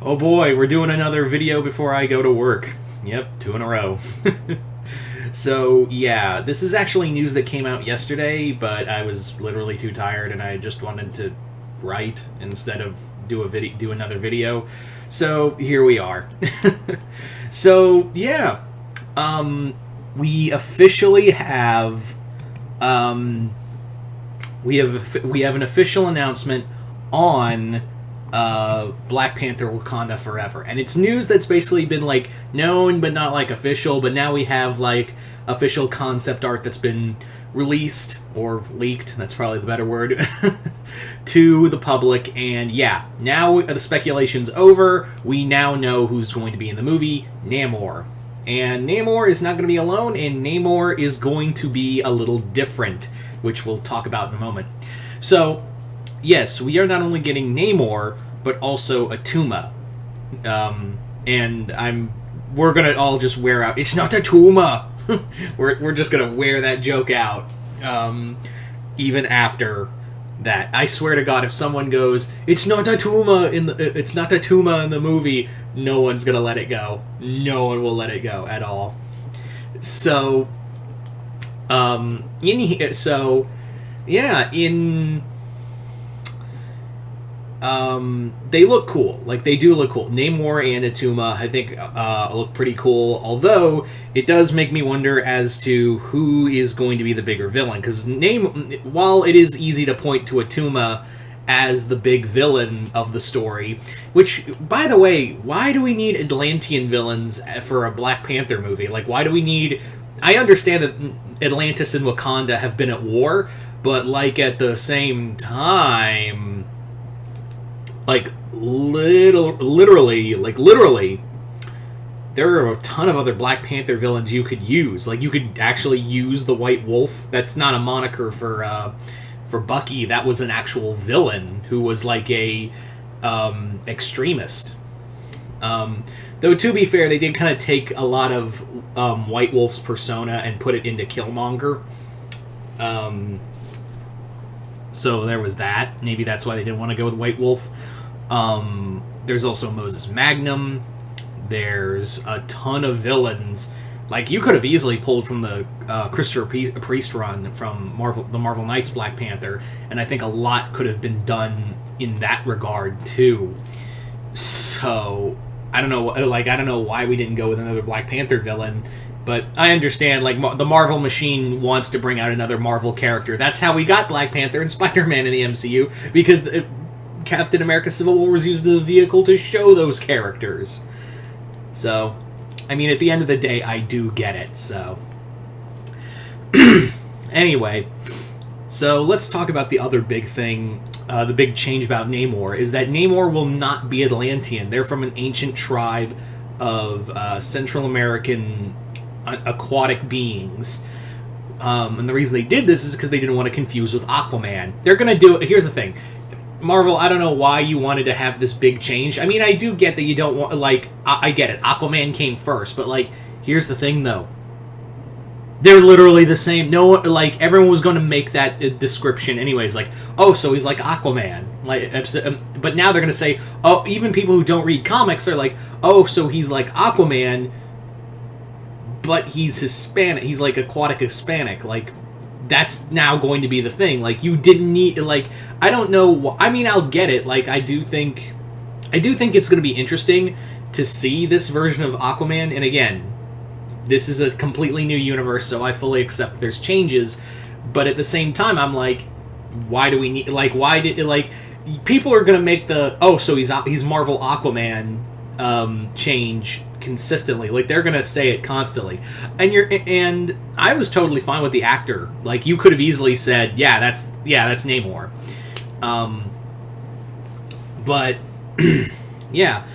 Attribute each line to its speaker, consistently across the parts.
Speaker 1: Oh boy, we're doing another video before I go to work. Yep, 2 in a row. So, yeah, this is actually news that came out yesterday, but I was literally too tired and I just wanted to write instead of do another video. So, here we are. So, yeah. We officially have we have an official announcement on Black Panther Wakanda Forever. And it's news that's basically been, like, known but not, like, official, but now we have, like, official concept art that's been released, or leaked, that's probably the better word, to the public, and yeah, now the speculation's over. We now know who's going to be in the movie, Namor. And Namor is not going to be alone, and Namor is going to be a little different, which we'll talk about in a moment. So, yes, we are not only getting Namor, but also Atuma. And we're gonna all just wear out, it's not Atuma! we're just gonna wear that joke out, even after that. I swear to God, if someone goes, it's not Atuma in the movie, no one's gonna let it go. No one will let it go at all. So, they look cool. Like, they do look cool. Namor and Atuma, I think, look pretty cool. Although, it does make me wonder as to who is going to be the bigger villain. Because while it is easy to point to Atuma as the big villain of the story, which, by the way, why do we need Atlantean villains for a Black Panther movie? Like, why do we need... I understand that Atlantis and Wakanda have been at war, but, like, at the same time... Like, literally, there are a ton of other Black Panther villains you could use. Like, you could actually use the White Wolf. That's not a moniker for Bucky. That was an actual villain who was, like, a extremist. Though, to be fair, they did kind of take a lot of White Wolf's persona and put it into Killmonger. So there was that. Maybe that's why they didn't want to go with White Wolf. There's also Moses Magnum. There's a ton of villains. Like, you could have easily pulled from the Christopher Priest run from the Marvel Knights Black Panther, and I think a lot could have been done in that regard too. So I don't know why we didn't go with another Black Panther villain, but I understand, like, the Marvel machine wants to bring out another Marvel character. That's how we got Black Panther and Spider-Man in the MCU, because Captain America Civil War was used as a vehicle to show those characters. So, I mean, at the end of the day, I do get it, so... Anyway, so let's talk about the other big thing, the big change about Namor, is that Namor will not be Atlantean. They're from an ancient tribe of Central American aquatic beings. And the reason they did this is because they didn't want to confuse with Aquaman. They're going to do it. Here's the thing. Marvel, I don't know why you wanted to have this big change. I mean, I do get that you don't want, like, I get it. Aquaman came first, but, like, here's the thing, though. They're literally the same. No one, like, everyone was going to make that description anyways. Like, oh, so he's like Aquaman. Like, but now they're going to say, oh, even people who don't read comics are like, oh, so he's like Aquaman, but he's Hispanic. He's like aquatic Hispanic. Like, that's now going to be the thing. Like, you didn't need, like, I don't know. I mean, I'll get it. Like, I do think it's going to be interesting to see this version of Aquaman. And again, this is a completely new universe, so I fully accept there's changes. But at the same time, I'm like, why do we need, like, why did, like, people are going to make the, oh, so he's Marvel Aquaman change consistently. Like, they're gonna say it constantly, and I was totally fine with the actor. Like, you could have easily said, yeah, that's Namor. But yeah,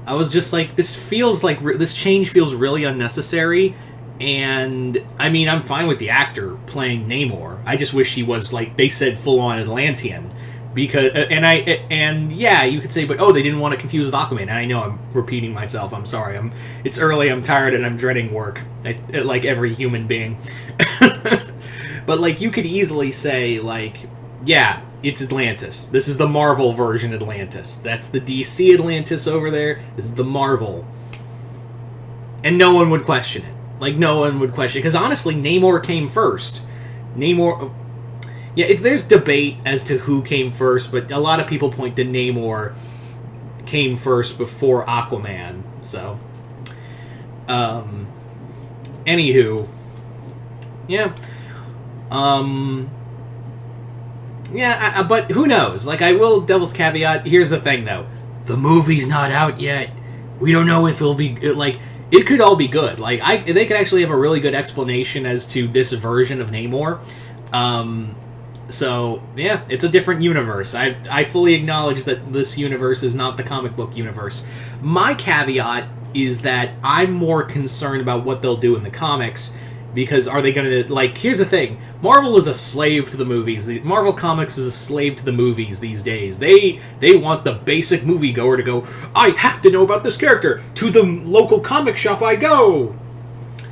Speaker 1: I was just like, this change feels really unnecessary. And I mean, I'm fine with the actor playing Namor. I just wish he was, like they said, full on Atlantean. Because yeah, you could say, but they didn't want to confuse with Aquaman. And I know I'm repeating myself. I'm sorry. It's early. I'm tired, and I'm dreading work. Like every human being. But, like, you could easily say, like, yeah, it's Atlantis. This is the Marvel version Atlantis. That's the DC Atlantis over there. This is the Marvel. And no one would question it. Like, no one would question it. Because honestly, Namor came first. Namor... Yeah, there's debate as to who came first, but a lot of people point to Namor came first before Aquaman. So... Anywho... Yeah. Yeah, but who knows? Like, I will devil's caveat. Here's the thing, though. The movie's not out yet. We don't know if it'll be... Like, it could all be good. Like, they could actually have a really good explanation as to this version of Namor. So, yeah, it's a different universe. I fully acknowledge that this universe is not the comic book universe. My caveat is that I'm more concerned about what they'll do in the comics, because are they going to... Like, here's the thing. Marvel is a slave to the movies. Marvel Comics is a slave to the movies these days. They want the basic moviegoer to go, I have to know about this character. To the local comic shop I go.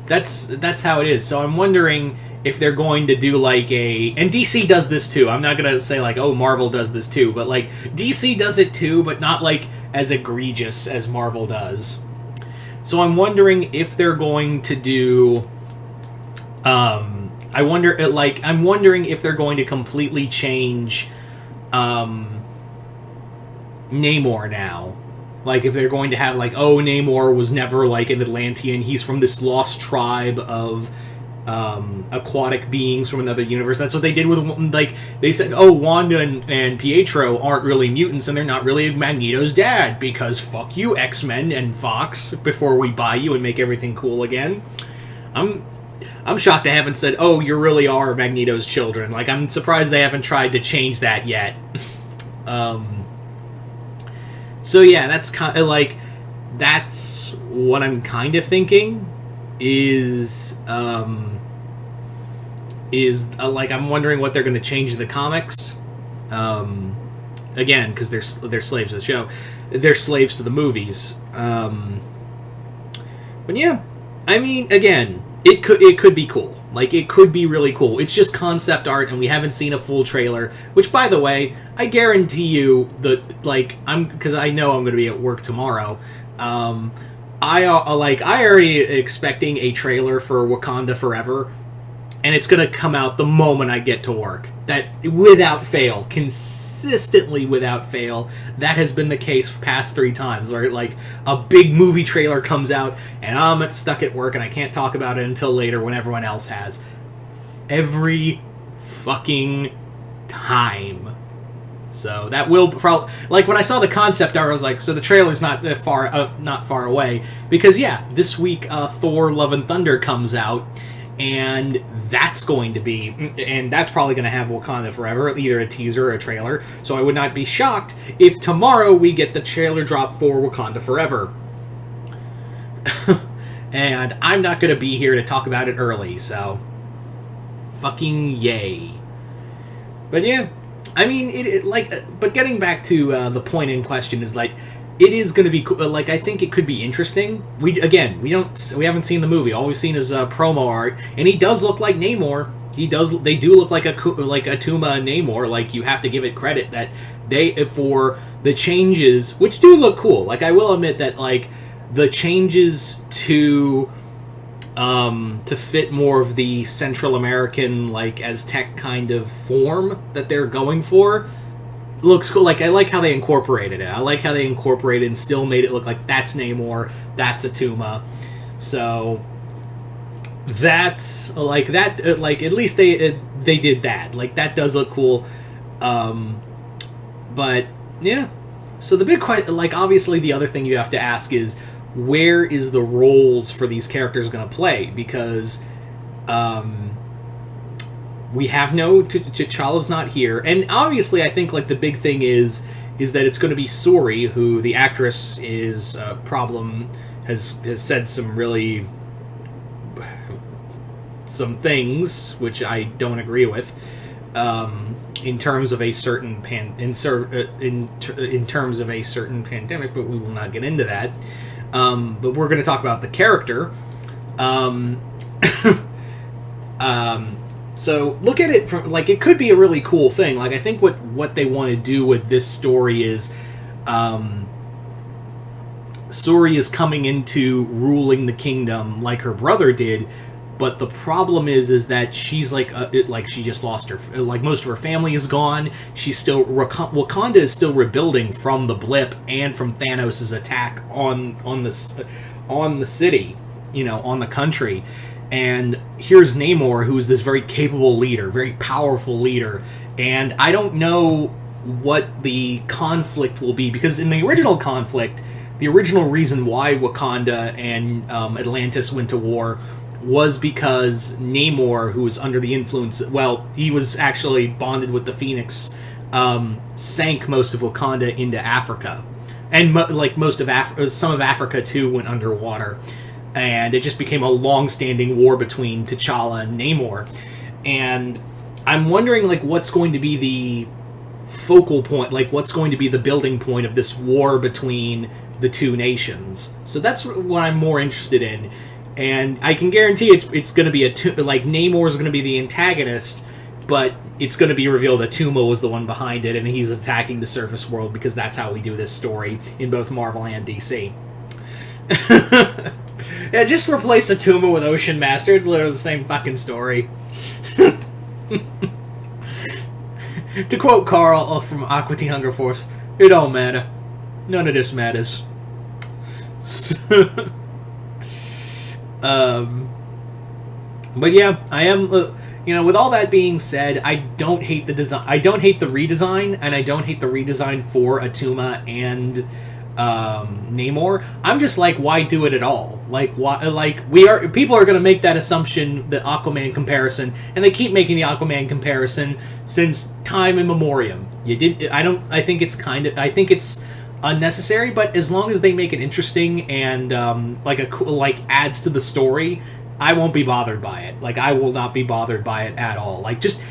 Speaker 1: That's how it is. So I'm wondering if they're going to do like a... And DC does this too. I'm not going to say like, oh, Marvel does this too. But like, DC does it too, but not like as egregious as Marvel does. So I'm wondering if they're going to do... I'm wondering if they're going to completely change Namor now. Like, if they're going to have, like, oh, Namor was never, like, an Atlantean. He's from this lost tribe of aquatic beings from another universe. That's what they did with, like, they said, oh, Wanda and Pietro aren't really mutants, and they're not really Magneto's dad, because fuck you, X-Men and Fox, before we buy you and make everything cool again. I'm shocked they haven't said, oh, you really are Magneto's children. Like, I'm surprised they haven't tried to change that yet. So, yeah, that's kind of, like, that's what I'm kind of thinking is like, I'm wondering what they're going to change in the comics. Again, because they're slaves to the show. They're slaves to the movies. But, yeah, I mean, again... It could be cool. Like, it could be really cool. It's just concept art, and we haven't seen a full trailer. Which, by the way, I guarantee you that, like, because I know I'm going to be at work tomorrow. I already expecting a trailer for Wakanda Forever, and it's going to come out the moment I get to work. That, without fail, consistently without fail, that has been the case for past 3 times, where, like, a big movie trailer comes out, and I'm stuck at work, and I can't talk about it until later when everyone else has. Every fucking time. So, that will probably... Like, when I saw the concept art, I was like, so the trailer's not far away. Because, yeah, this week, Thor Love and Thunder comes out, and that's going to be... And that's probably going to have Wakanda Forever, either a teaser or a trailer. So I would not be shocked if tomorrow we get the trailer drop for Wakanda Forever. And I'm not going to be here to talk about it early, so... Fucking yay. But yeah, I mean, but getting back to the point in question is, like... It is going to be cool. Like, I think it could be interesting. We haven't seen the movie. All we've seen is promo art, and he does look like Namor. They do look like Atuma and Namor. Like, you have to give it credit that for the changes, which do look cool. Like, I will admit that, like, the changes to fit more of the Central American, like, Aztec kind of form that they're going for. Looks cool. Like, I like how they incorporated it. I like how they incorporated and still made it look like that's Namor, that's Atuma. So that's like that. Like, at least they did that. Like, that does look cool. But yeah. So the big question, like, obviously the other thing you have to ask is, where is the roles for these characters going to play? Because we have no... T'Challa's not here. And obviously, I think, like, the big thing is that it's going to be Suri, who the actress is has said some really... some things, which I don't agree with, in terms of a certain in terms of a certain pandemic, but we will not get into that. But we're going to talk about the character. So look at it from like it could be a really cool thing. Like I think what they want to do with this story is, Suri is coming into ruling the kingdom like her brother did, but the problem is that she's like she just lost her, like most of her family is gone. She's still Wakanda is still rebuilding from the blip and from Thanos' attack on the city, on the country. And here's Namor, who's this very capable leader, very powerful leader, and I don't know what the conflict will be, because in the original conflict, the original reason why Wakanda and Atlantis went to war was because Namor, who was under the influence, he was actually bonded with the Phoenix, sank most of Wakanda into Africa, and some of Africa too went underwater. And it just became a long-standing war between T'Challa and Namor. And I'm wondering, what's going to be the focal point, what's going to be the building point of this war between the two nations. So that's what I'm more interested in. And I can guarantee it's going to be Namor is going to be the antagonist, but it's going to be revealed that Tuma was the one behind it, and he's attacking the surface world, because that's how we do this story in both Marvel and DC. Yeah, just replace Atuma with Ocean Master. It's literally the same fucking story. To quote Carl from Aqua Teen Hunger Force, it don't matter. None of this matters. But yeah, I am. With all that being said, I don't hate the design. I don't hate the redesign, and I don't hate the redesign for Atuma and Namor. I'm just like, why do it at all? People are going to make that assumption, the Aquaman comparison, and they keep making the Aquaman comparison since time immemorial. I think it's unnecessary, but as long as they make it interesting and adds to the story, I won't be bothered by it. I will not be bothered by it at all. I just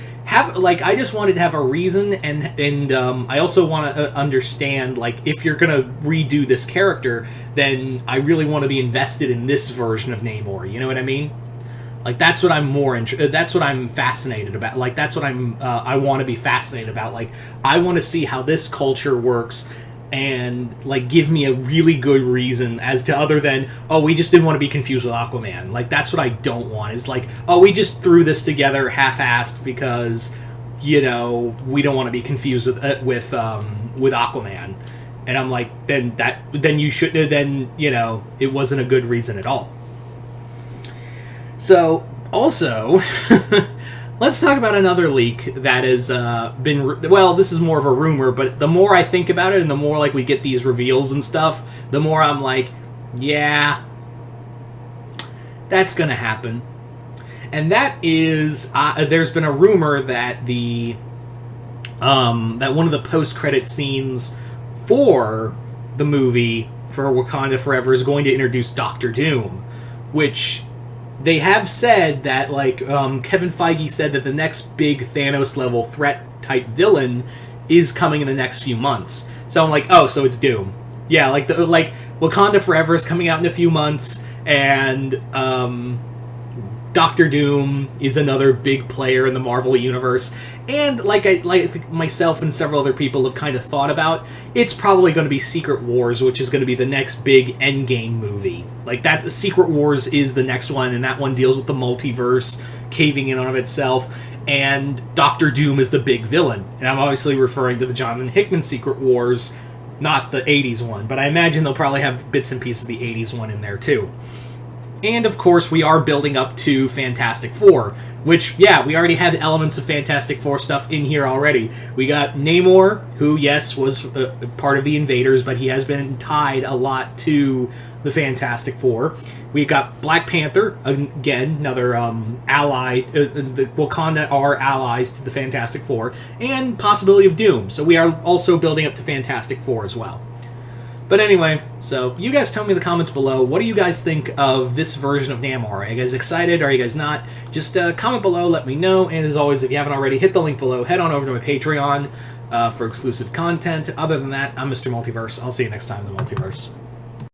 Speaker 1: wanted to have a reason, and I also want to understand, if you're gonna redo this character, then I really want to be invested in this version of Namor. You know what I mean? That's what I'm that's what I'm fascinated about. That's what I want to be fascinated about. I want to see how this culture works, and give me a really good reason as to, other than, oh, we just didn't want to be confused with Aquaman. That's what I don't want, is oh, we just threw this together half-assed because we don't want to be confused with Aquaman. And I'm like, then you should, it wasn't a good reason at all. So also let's talk about another leak that has been... this is more of a rumor, but the more I think about it and the more we get these reveals and stuff, the more I'm like, yeah, that's going to happen. And that is... there's been a rumor that that one of the post-credit scenes for the movie for Wakanda Forever is going to introduce Doctor Doom, which... They have said that, Kevin Feige said that the next big Thanos-level threat-type villain is coming in the next few months. So I'm like, oh, so it's Doom. Yeah, Wakanda Forever is coming out in a few months, and Doctor Doom is another big player in the Marvel Universe. And myself and several other people have kind of thought about, it's probably going to be Secret Wars, which is going to be the next big Endgame movie. Secret Wars is the next one, and that one deals with the multiverse caving in on itself, and Doctor Doom is the big villain. And I'm obviously referring to the Jonathan Hickman Secret Wars, not the 80s one, but I imagine they'll probably have bits and pieces of the 80s one in there too. And, of course, we are building up to Fantastic Four, which, yeah, we already had elements of Fantastic Four stuff in here already. We got Namor, who, yes, was part of the Invaders, but he has been tied a lot to the Fantastic Four. We got Black Panther, again, another ally. The Wakanda are allies to the Fantastic Four, and possibility of Doom. So we are also building up to Fantastic Four as well. But anyway, so you guys tell me in the comments below, what do you guys think of this version of Namor? Are you guys excited? Are you guys not? Just comment below, let me know. And as always, if you haven't already, hit the link below. Head on over to my Patreon for exclusive content. Other than that, I'm Mr. Multiverse. I'll see you next time in the Multiverse.